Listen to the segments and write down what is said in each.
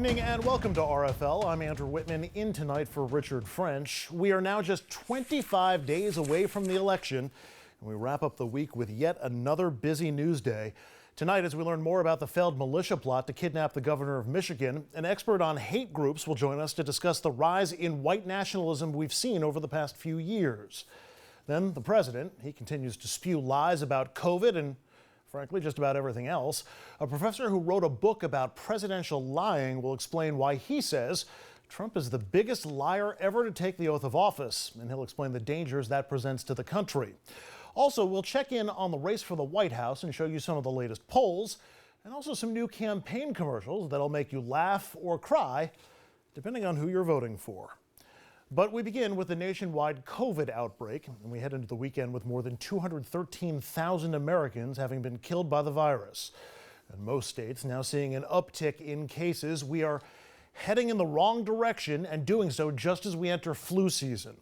evening and welcome to RFL. I'm Andrew Whitman, in tonight for Richard French. We are now just 25 days away from the election, and we wrap up the week with yet another busy news day. Tonight, as we learn more about the failed militia plot to kidnap the governor of Michigan, an expert on hate groups will join us to discuss the rise in white nationalism we've seen over the past few years. Then the president, he continues to spew lies about COVID and frankly, just about everything else. A professor who wrote a book about presidential lying will explain why he says Trump is the biggest liar ever to take the oath of office, and he'll explain the dangers that presents to the country. Also, we'll check in on the race for the White House and show you some of the latest polls, and also some new campaign commercials that'll make you laugh or cry, depending on who you're voting for. But we begin with the nationwide COVID outbreak, and we head into the weekend with more than 213,000 Americans having been killed by the virus. And most states now seeing an uptick in cases. We are heading in the wrong direction and doing so just as we enter flu season.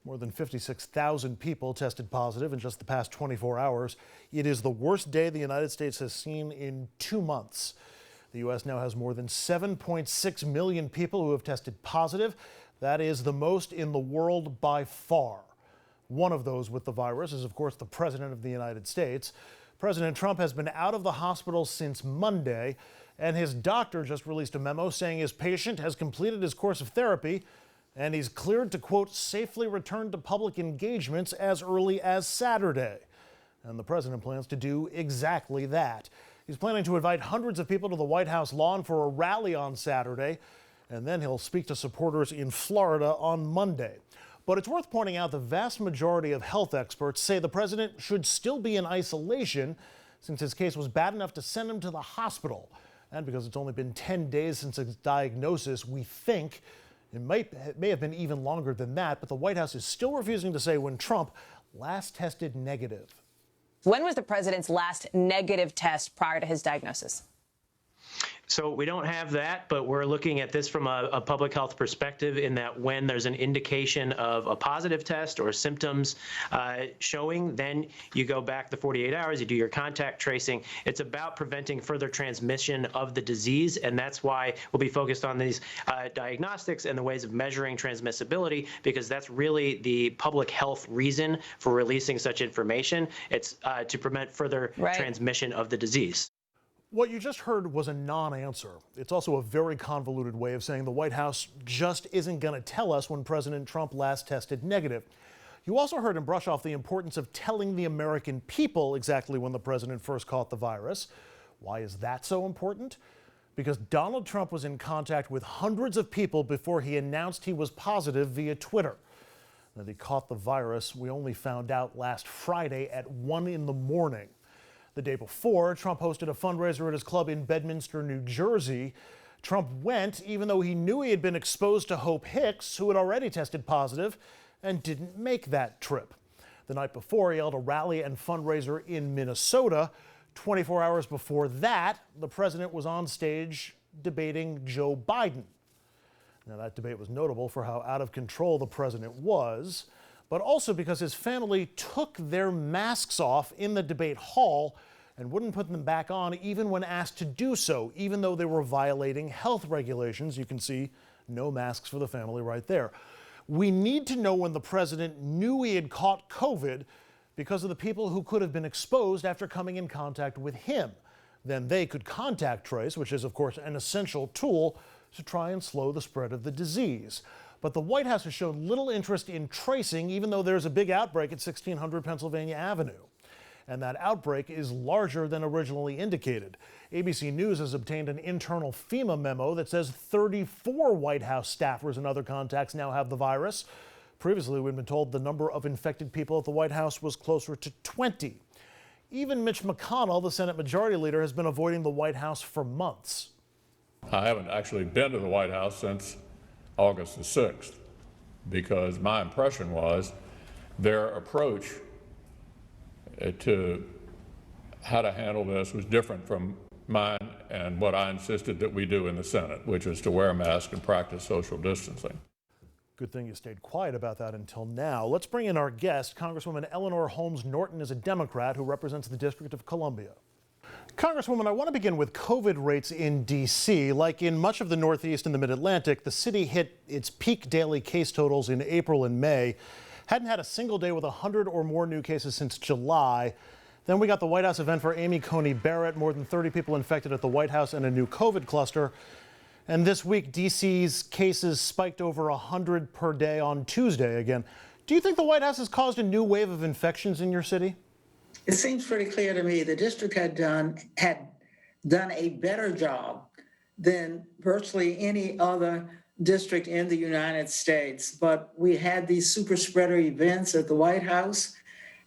More than 56,000 people tested positive in just the past 24 hours. It is the worst day the United States has seen in 2 months. The U.S. now has more than 7.6 million people who have tested positive. That is the most in the world by far. One of those with the virus is, of course, the President of the United States. President Trump has been out of the hospital since Monday, and his doctor just released a memo saying his patient has completed his course of therapy and he's cleared to, quote, safely return to public engagements as early as Saturday. And the president plans to do exactly that. He's planning to invite hundreds of people to the White House lawn for a rally on Saturday, and then he'll speak to supporters in Florida on Monday. But it's worth pointing out the vast majority of health experts say the president should still be in isolation since his case was bad enough to send him to the hospital. And because it's only been 10 days since his diagnosis, we think it may have been even longer than that, but the White House is still refusing to say when Trump last tested negative. When was the president's last negative test prior to his diagnosis? So we don't have that, but we're looking at this from a public health perspective in that when there's an indication of a positive test or symptoms showing, then you go back the 48 hours, you do your contact tracing. It's about preventing further transmission of the disease, and that's why we'll be focused on these diagnostics and the ways of measuring transmissibility, because that's really the public health reason for releasing such information. It's to prevent further transmission of the disease. What you just heard was a non-answer. It's also a very convoluted way of saying the White House just isn't going to tell us when President Trump last tested negative. You also heard him brush off the importance of telling the American people exactly when the president first caught the virus. Why is that so important? Because Donald Trump was in contact with hundreds of people before he announced he was positive via Twitter. That he caught the virus, we only found out last Friday at 1 in the morning. The day before, Trump hosted a fundraiser at his club in Bedminster, New Jersey. Trump went even though he knew he had been exposed to Hope Hicks, who had already tested positive, and didn't make that trip. The night before, he held a rally and fundraiser in Minnesota. 24 hours before that, the president was on stage debating Joe Biden. Now, that debate was notable for how out of control the president was, but also because his family took their masks off in the debate hall and wouldn't put them back on even when asked to do so, even though they were violating health regulations. You can see no masks for the family right there. We need to know when the president knew he had caught COVID because of the people who could have been exposed after coming in contact with him. Then they could contact trace, which is, of course, an essential tool to try and slow the spread of the disease. But the White House has shown little interest in tracing, even though there's a big outbreak at 1600 Pennsylvania Avenue. And that outbreak is larger than originally indicated. ABC News has obtained an internal FEMA memo that says 34 White House staffers and other contacts now have the virus. Previously, we'd been told the number of infected people at the White House was closer to 20. Even Mitch McConnell, the Senate Majority Leader, has been avoiding the White House for months. I haven't actually been to the White House since August the 6th, because my impression was their approach to how to handle this was different from mine and what I insisted that we do in the Senate, which is to wear a mask and practice social distancing. Good thing you stayed quiet about that until now. Let's bring in our guest. Congresswoman Eleanor Holmes Norton is a Democrat who represents the District of Columbia. Congresswoman, I want to begin with COVID rates in D.C. Like in much of the Northeast and the Mid-Atlantic, the city hit its peak daily case totals in April and May. Hadn't had a single day with 100 or more new cases since July. Then we got the White House event for Amy Coney Barrett, more than 30 people infected at the White House and a new COVID cluster. And this week, D.C.'s cases spiked over 100 per day on Tuesday again. Do you think the White House has caused a new wave of infections in your city? It seems pretty clear to me the district had done a better job than virtually any other district in the United States. But we had these super spreader events at the White House,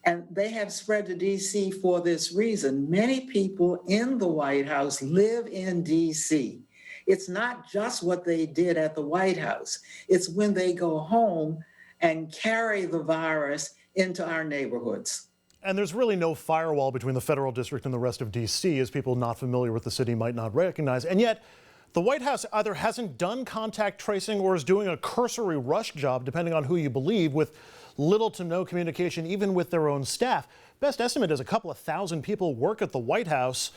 and they have spread to D.C. for this reason. Many people in the White House live in D.C. It's not just what they did at the White House. It's when they go home and carry the virus into our neighborhoods. And there's really no firewall between the federal district and the rest of D.C., as people not familiar with the city might not recognize. And yet, the White House either hasn't done contact tracing or is doing a cursory rush job, depending on who you believe, with little to no communication, even with their own staff. Best estimate is a couple of thousand people work at the White House.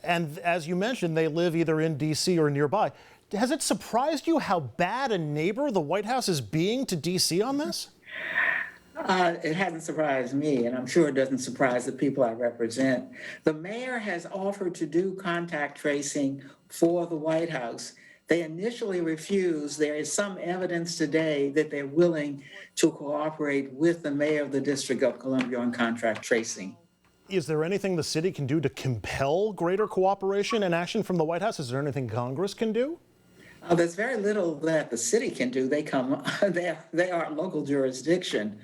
And as you mentioned, they live either in D.C. or nearby. Has it surprised you how bad a neighbor the White House is being to D.C. on this? It hasn't surprised me, and I'm sure it doesn't surprise the people I represent. The mayor has offered to do contact tracing for the White House. They initially refused. There is some evidence today that they're willing to cooperate with the mayor of the District of Columbia on contact tracing. Is there anything the city can do to compel greater cooperation and action from the White House? Is there anything Congress can do? There's very little that the city can do. They are local jurisdiction.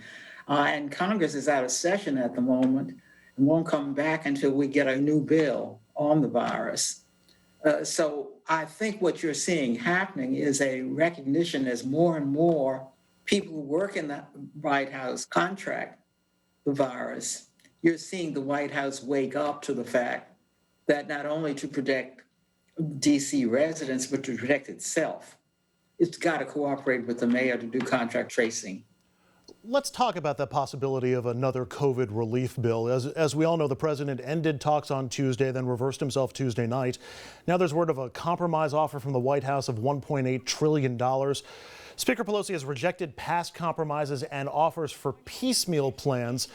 And Congress is out of session at the moment and won't come back until we get a new bill on the virus. So I think what you're seeing happening is a recognition as more and more people who work in the White House contract the virus. You're seeing the White House wake up to the fact that not only to protect DC residents, but to protect itself, it's got to cooperate with the mayor to do contact tracing. Let's talk about the possibility of another COVID relief bill. As we all know, the president ended talks on Tuesday, then reversed himself Tuesday night. Now there's word of a compromise offer from the White House of $1.8 trillion. Speaker Pelosi has rejected past compromises and offers for piecemeal plans.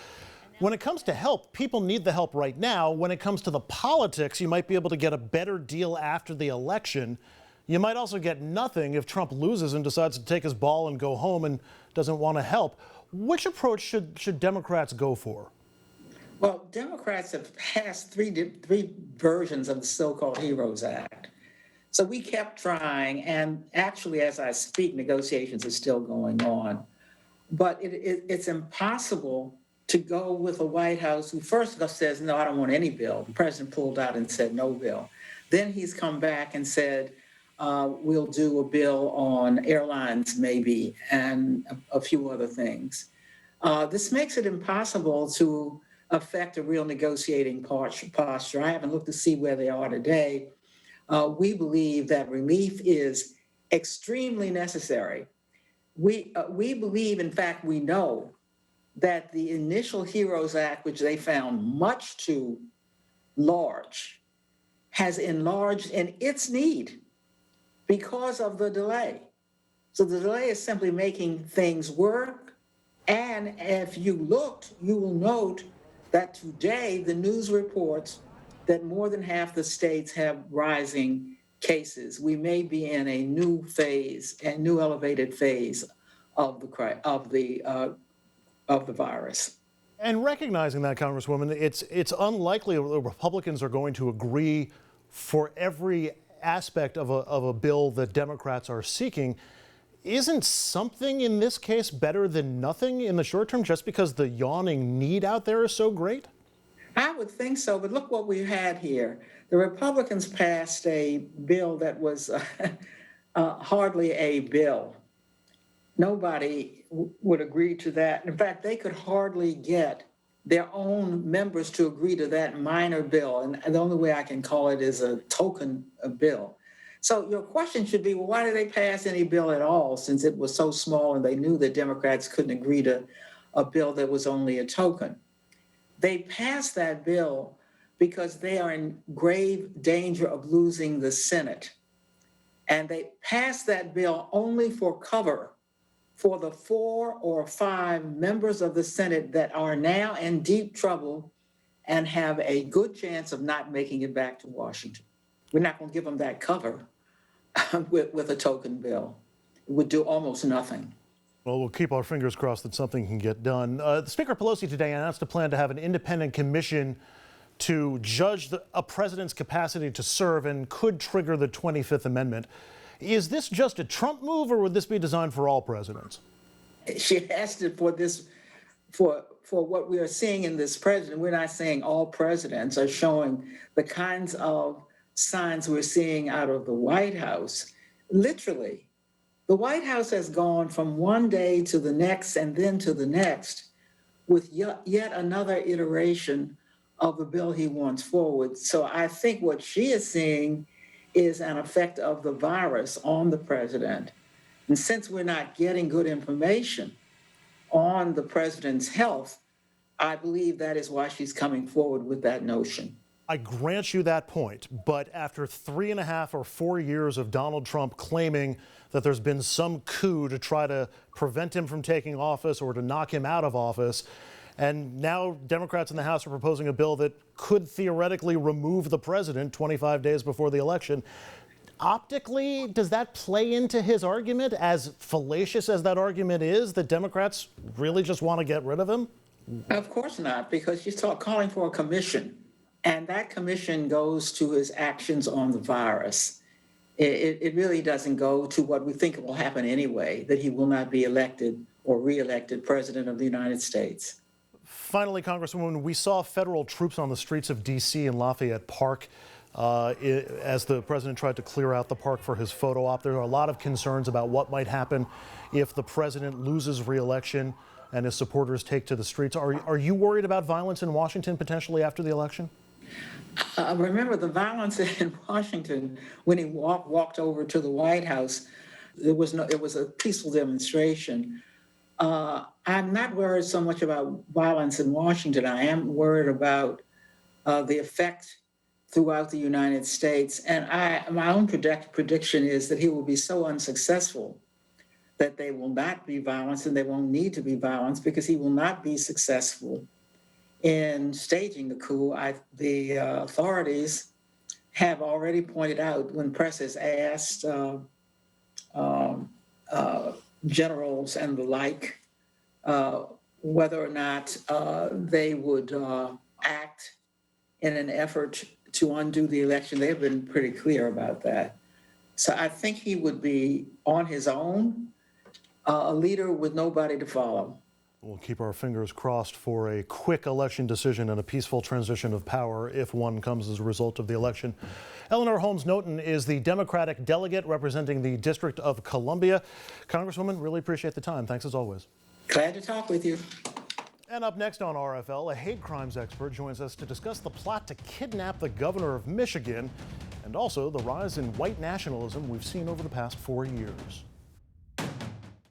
When it comes to help, people need the help right now. When it comes to the politics, you might be able to get a better deal after the election. You might also get nothing if Trump loses and decides to take his ball and go home and doesn't want to help. Which approach should Democrats go for? Well, Democrats have passed three versions of the so-called HEROES Act. So we kept trying, and actually, as I speak, negotiations are still going on. But it's impossible to go with a White House who first says, no, I don't want any bill. The president pulled out and said no bill. Then he's come back and said, we'll do a bill on airlines maybe, and a few other things. This makes it impossible to affect a real negotiating posture. I haven't looked to see where they are today. We believe that relief is extremely necessary. We believe, in fact, we know that the initial HEROES Act, which they found much too large, has enlarged in its need because of the delay. So the delay is simply making things work. And if you looked, you will note that today the news reports that more than half the states have rising cases. We may be in a new phase, a new elevated phase of the virus. And recognizing that, Congresswoman, it's unlikely the Republicans are going to agree for every aspect of a bill that Democrats are seeking. Isn't something in this case better than nothing in the short term, just because the yawning need out there is so great? I would think so, but look what we had here. The Republicans passed a bill that was hardly a bill. Nobody would agree to that. In fact, they could hardly get their own members to agree to that minor bill. And the only way I can call it is a token bill. So your question should be, well, why did they pass any bill at all, since it was so small and they knew that Democrats couldn't agree to a bill that was only a token? They passed that bill because they are in grave danger of losing the Senate. And they passed that bill only for cover for the 4 or 5 members of the Senate that are now in deep trouble and have a good chance of not making it back to Washington. We're not going to give them that cover with a token bill. It would do almost nothing. Well, we'll keep our fingers crossed that something can get done. Speaker Pelosi today announced a plan to have an independent commission to judge a president's capacity to serve and could trigger the 25th Amendment. Is this just a Trump move, or would this be designed for all presidents? She asked it for this, for what we are seeing in this president. We're not saying all presidents are showing the kinds of signs we're seeing out of the White House. Literally, the White House has gone from one day to the next and then to the next with yet another iteration of the bill he wants forward. So I think what she is seeing is an effect of the virus on the president. And since we're not getting good information on the president's health, I believe that is why she's coming forward with that notion. I grant you that point, but after 3.5 or 4 years of Donald Trump claiming that there's been some coup to try to prevent him from taking office or to knock him out of office, and now Democrats in the House are proposing a bill that could theoretically remove the president 25 days before the election. Optically, does that play into his argument, as fallacious as that argument is, that Democrats really just want to get rid of him? Of course not, because she's calling for a commission, and that commission goes to his actions on the virus. It really doesn't go to what we think will happen anyway, that he will not be elected or reelected president of the United States. Finally, Congresswoman, we saw federal troops on the streets of D.C. and Lafayette Park as the president tried to clear out the park for his photo op. There are a lot of concerns about what might happen if the president loses re-election and his supporters take to the streets. Are you worried about violence in Washington potentially after the election? Remember the violence in Washington when he walked over to the White House. It was a peaceful demonstration. I'm not worried so much about violence in Washington. I am worried about the effect throughout the United States. And my own prediction is that he will be so unsuccessful that they will not be violence, and they won't need to be violence because he will not be successful in staging the coup. The authorities have already pointed out, when press has asked generals and the like whether or not they would act in an effort to undo the election, they've been pretty clear about that. So I think he would be on his own, a leader with nobody to follow. We'll keep our fingers crossed for a quick election decision and a peaceful transition of power if one comes as a result of the election. Eleanor Holmes Norton is the Democratic delegate representing the District of Columbia. Congresswoman, really appreciate the time. Thanks as always. Glad to talk with you. And up next on RFL, a hate crimes expert joins us to discuss the plot to kidnap the governor of Michigan and also the rise in white nationalism we've seen over the past 4 years.